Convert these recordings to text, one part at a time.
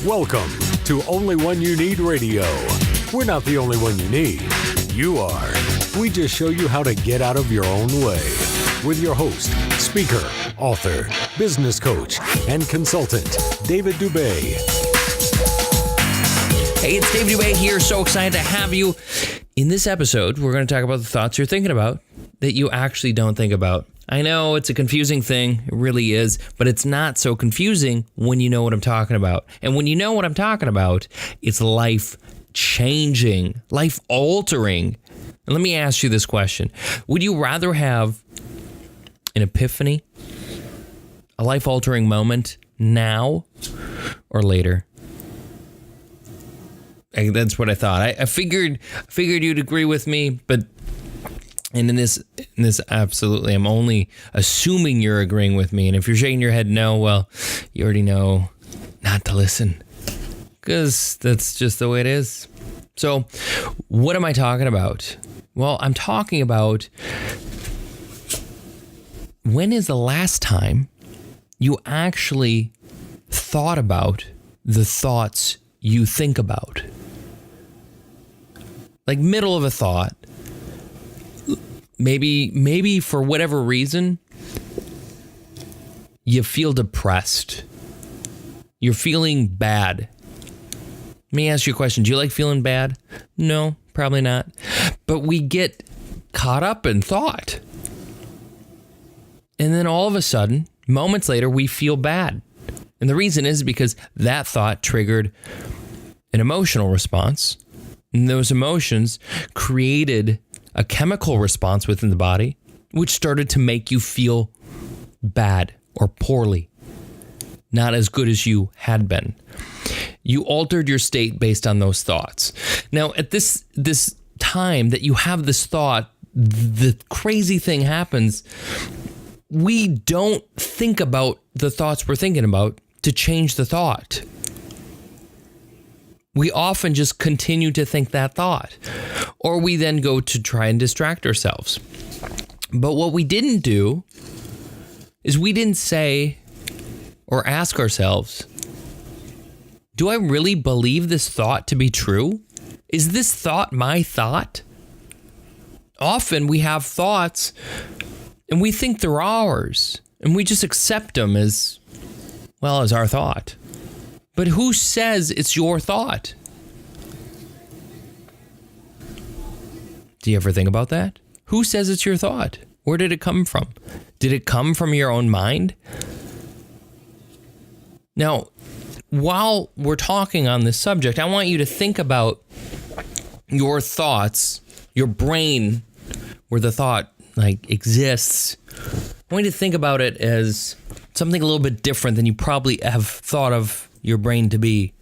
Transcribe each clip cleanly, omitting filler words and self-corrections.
Welcome to Only One You Need Radio. We're not the only one you need. You are. We just show you how to get out of your own way. With your host, speaker, author, business coach, and consultant, David Dubé. Hey, it's David Dubé here. So excited to have you. In this episode, we're going to talk about the thoughts you're thinking about that you actually don't think about. I know it's a confusing thing. It really is. But it's not so confusing when you know what I'm talking about. And when you know what I'm talking about, it's life-changing, life-altering. And let me ask you this question. Would you rather have an epiphany, a life-altering moment now or later? That's what I thought. I figured you'd agree with me, but in this absolutely, I'm only assuming you're agreeing with me. And if you're shaking your head no, well, you already know not to listen, because that's just the way it is. So, what am I talking about? Well, I'm talking about, when is the last time you actually thought about the thoughts you think about? Like middle of a thought, maybe for whatever reason, you feel depressed. You're feeling bad. Let me ask you a question. Do you like feeling bad? No, probably not. But we get caught up in thought. And then all of a sudden, moments later, we feel bad. And the reason is because that thought triggered an emotional response. And those emotions created a chemical response within the body, which started to make you feel bad or poorly, not as good as you had been. You altered your state based on those thoughts. Now, at this time that you have this thought, the crazy thing happens. We don't think about the thoughts we're thinking about to change the thought. We often just continue to think that thought, or we then go to try and distract ourselves. But what we didn't do is we didn't say or ask ourselves, do I really believe this thought to be true? Is this thought my thought? Often we have thoughts and we think they're ours, and we just accept them as, well, as our thought. But who says it's your thought? Do you ever think about that? Who says it's your thought? Where did it come from? Did it come from your own mind? Now, while we're talking on this subject, I want you to think about your thoughts, your brain, where the thought exists. I want you to think about it as something a little bit different than you probably have thought of your brain to be.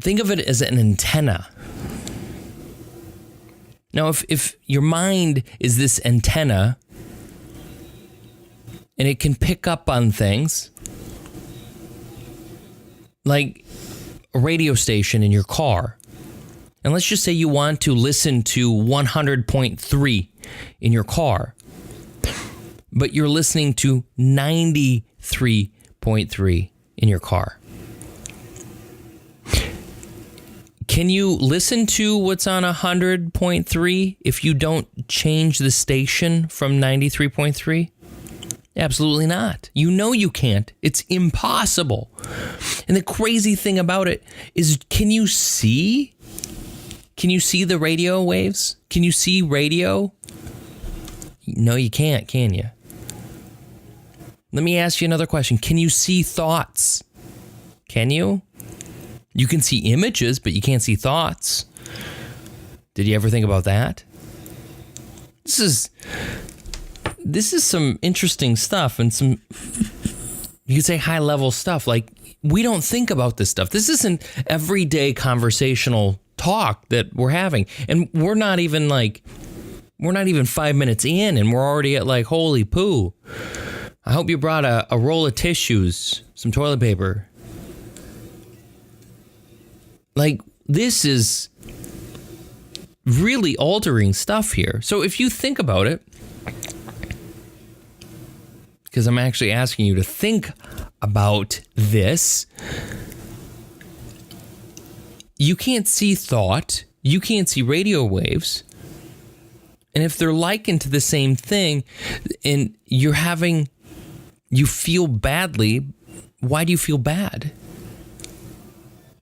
Think of it as an antenna. Now, if your mind is this antenna and it can pick up on things like a radio station in your car, and let's just say you want to listen to 100.3 in your car, but you're listening to 93.3 in your car. Can you listen to what's on 100.3 if you don't change the station from 93.3? Absolutely not. You know you can't. It's impossible. And the crazy thing about it is, can you see? Can you see the radio waves? Can you see radio? No, you can't, can you? Let me ask you another question. Can you see thoughts? Can you? You can see images, but you can't see thoughts. Did you ever think about that? This is some interesting stuff, and some, you could say, high-level stuff. Like, we don't think about this stuff. This isn't everyday conversational talk that we're having. And we're not even 5 minutes in, and we're already at holy poo. I hope you brought a roll of tissues, some toilet paper. This is really altering stuff here. So if you think about it, because I'm actually asking you to think about this, you can't see thought, you can't see radio waves. And if they're likened to the same thing and you feel badly, why do you feel bad?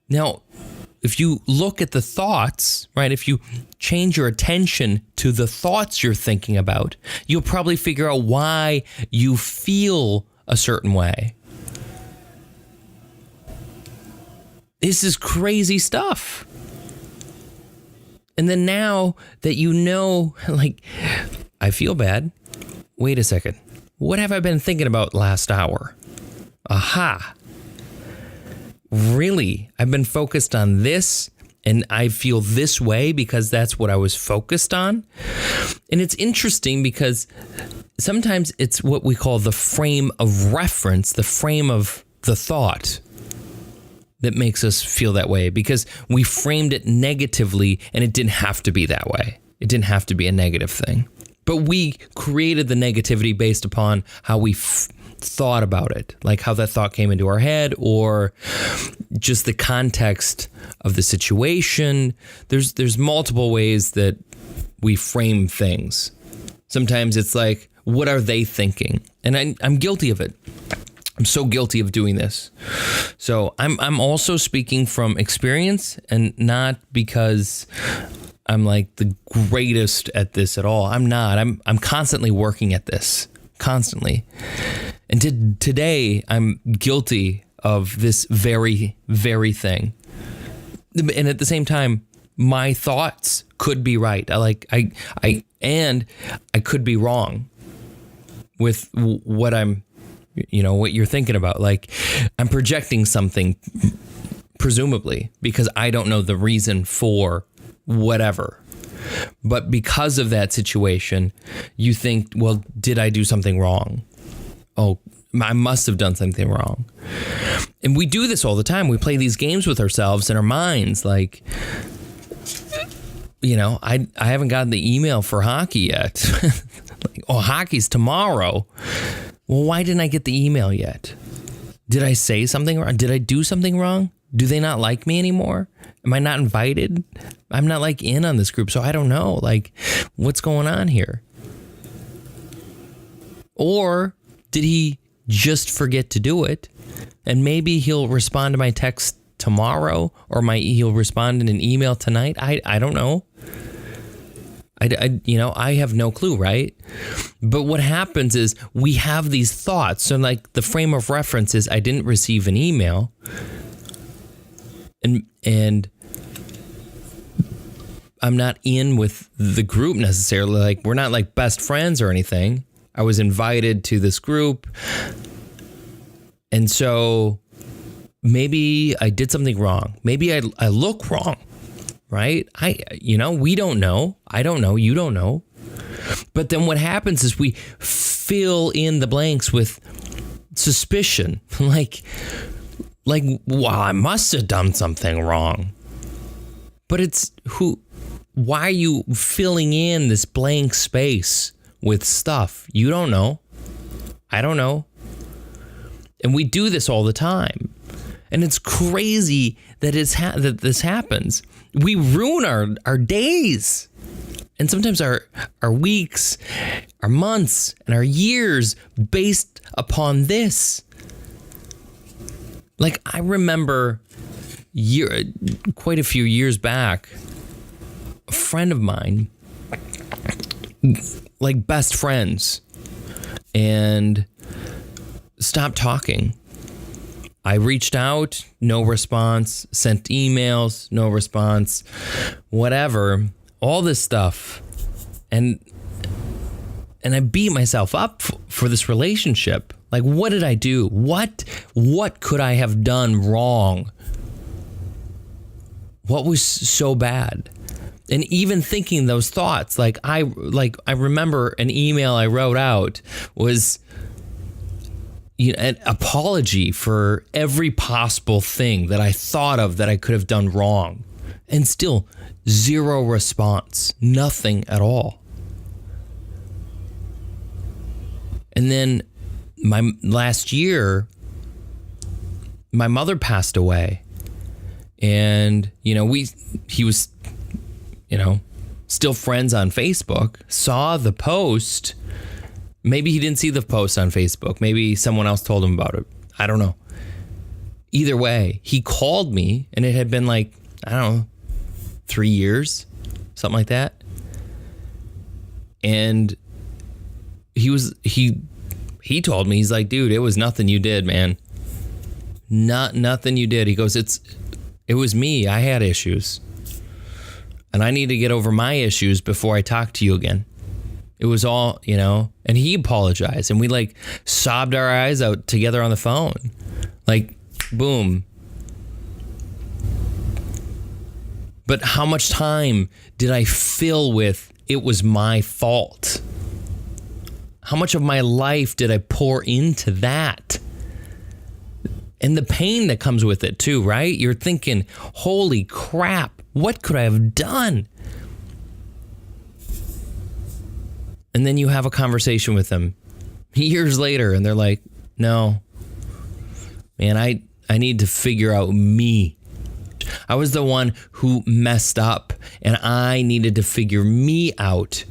Now, if you look at the thoughts, right, if you change your attention to the thoughts you're thinking about, you'll probably figure out why you feel a certain way. This is crazy stuff. And then now that you know, like, I feel bad. Wait a second. What have I been thinking about last hour? Aha. Really? I've been focused on this and I feel this way because that's what I was focused on. And it's interesting because sometimes it's what we call the frame of reference, the frame of the thought that makes us feel that way because we framed it negatively and it didn't have to be that way. It didn't have to be a negative thing. But we created the negativity based upon how we thought about it, like how that thought came into our head or just the context of the situation. There's multiple ways that we frame things. Sometimes it's like, what are they thinking? And I'm guilty of it. I'm so guilty of doing this. So I'm also speaking from experience and not because I'm like the greatest at this at all. I'm not. I'm constantly working at this. Constantly. And today I'm guilty of this very, very thing. And at the same time, my thoughts could be right. I could be wrong with what what you're thinking about. Like, I'm projecting something, presumably, because I don't know the reason for whatever. But because of that situation, you think, well, did I do something wrong? Oh, I must have done something wrong. And we do this all the time. We play these games with ourselves in our minds. Like, I haven't gotten the email for hockey yet. Like, oh, hockey's tomorrow. Well, why didn't I get the email yet? Did I say something wrong? Did I do something wrong? Do they not like me anymore? Am I not invited? I'm not in on this group, so I don't know. What's going on here? Or did he just forget to do it? And maybe he'll respond to my text tomorrow, or he'll respond in an email tonight. I don't know. I have no clue, right? But what happens is we have these thoughts. So the frame of reference is I didn't receive an email. And I'm not in with the group necessarily. We're not best friends or anything. I was invited to this group. And so maybe I did something wrong. Maybe I look wrong. Right? We don't know. I don't know. You don't know. But then what happens is we fill in the blanks with suspicion. Well, I must have done something wrong. But why are you filling in this blank space with stuff? You don't know. I don't know. And we do this all the time. And it's crazy that that this happens. We ruin our days and sometimes our weeks, our months, and our years based upon this. I remember quite a few years back, a friend of mine, best friends, and stopped talking. I reached out, no response, sent emails, no response, whatever, all this stuff. And I beat myself up for this relationship. What did I do? What could I have done wrong? What was so bad? And even thinking those thoughts, I remember an email I wrote out was an apology for every possible thing that I thought of that I could have done wrong. And still, zero response. Nothing at all. And then last year, my mother passed away. And, he was, still friends on Facebook, saw the post. Maybe he didn't see the post on Facebook. Maybe someone else told him about it. I don't know. Either way, he called me, and it had been 3 years, something like that. And he told me, he's like, dude, it was nothing you did, man. Nothing you did. He goes, it was me. I had issues. And I need to get over my issues before I talk to you again. It was all, and he apologized, and we sobbed our eyes out together on the phone. Boom. But how much time did I fill with it was my fault? How much of my life did I pour into that? And the pain that comes with it too, right? You're thinking, holy crap, what could I have done? And then you have a conversation with them years later, and they're like, no, man, I need to figure out me. I was the one who messed up, and I needed to figure me out.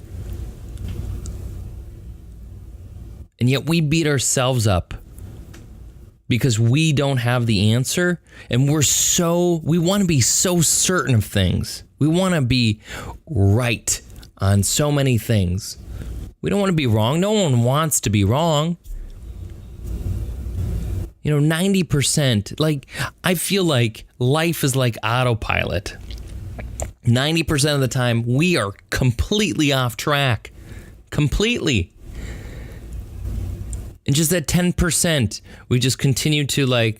And yet we beat ourselves up because we don't have the answer, and we want to be so certain of things. We want to be right on so many things. We don't want to be wrong. No one wants to be wrong. 90%, I feel like life is like autopilot. 90% of the time, we are completely off track. Completely. And just that 10%, we just continue to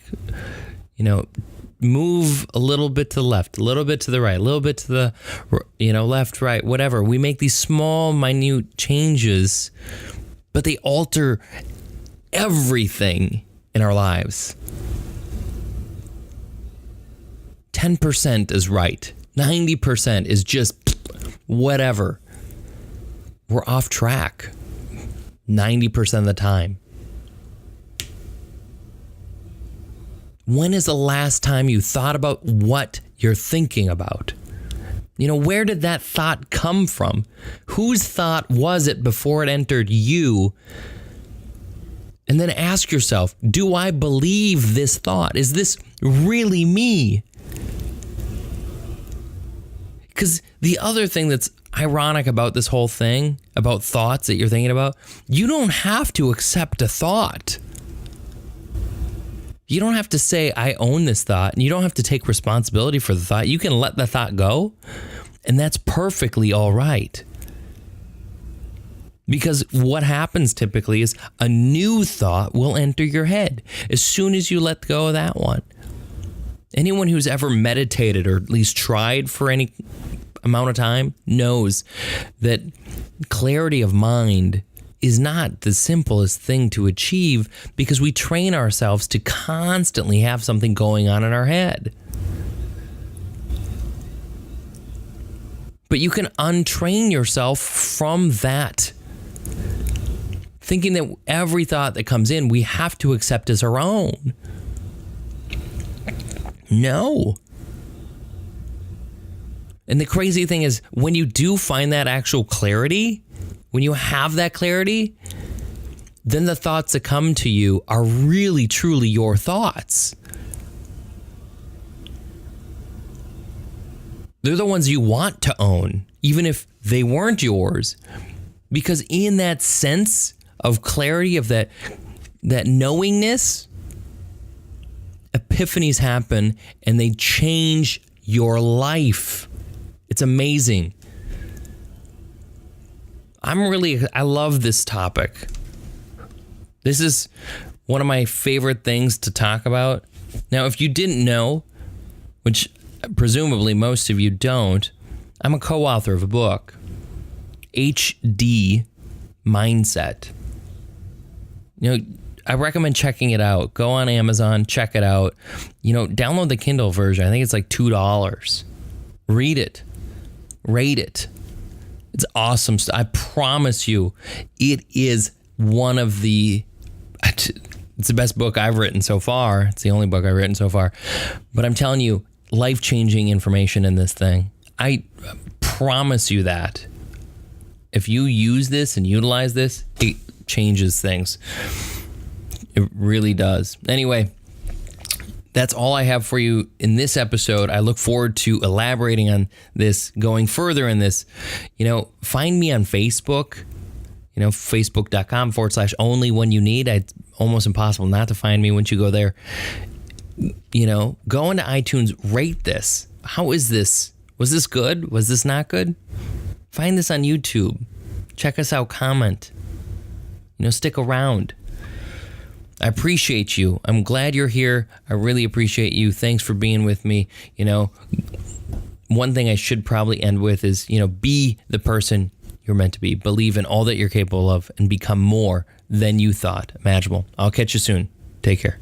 move a little bit to the left, a little bit to the right, a little bit to the, left, right, whatever. We make these small, minute changes, but they alter everything in our lives. 10% is right. 90% is just whatever. We're off track 90% of the time. When is the last time you thought about what you're thinking about? Where did that thought come from? Whose thought was it before it entered you? And then ask yourself, do I believe this thought? Is this really me? Because the other thing that's ironic about this whole thing, about thoughts that you're thinking about, you don't have to accept a thought. You don't have to say, I own this thought, and you don't have to take responsibility for the thought. You can let the thought go, and that's perfectly all right. Because what happens typically is a new thought will enter your head as soon as you let go of that one. Anyone who's ever meditated or at least tried for any amount of time knows that clarity of mind is not the simplest thing to achieve because we train ourselves to constantly have something going on in our head. But you can untrain yourself from that. Thinking that every thought that comes in, we have to accept as our own. No. And the crazy thing is, when you do find that actual clarity, when you have that clarity, then the thoughts that come to you are really, truly your thoughts. They're the ones you want to own, even if they weren't yours. Because in that sense of clarity, of that knowingness, epiphanies happen and they change your life. It's amazing. I love this topic. This is one of my favorite things to talk about. Now, if you didn't know, which presumably most of you don't, I'm a co-author of a book, HD Mindset. I recommend checking it out. Go on Amazon, check it out. Download the Kindle version. I think it's like $2. Read it. Rate it. It's awesome. I promise you, it is it's the best book I've written so far. It's the only book I've written so far. But I'm telling you, life-changing information in this thing. I promise you that. If you use this and utilize this, it changes things. It really does. Anyway, that's all I have for you in this episode. I look forward to elaborating on this, going further in this. Find me on Facebook, facebook.com/only when you need. It's almost impossible not to find me once you go there. Go into iTunes, rate this. How is this? Was this good? Was this not good? Find this on YouTube. Check us out, comment. Stick around. I appreciate you. I'm glad you're here. I really appreciate you. Thanks for being with me. One thing I should probably end with is, be the person you're meant to be. Believe in all that you're capable of and become more than you thought imaginable. I'll catch you soon. Take care.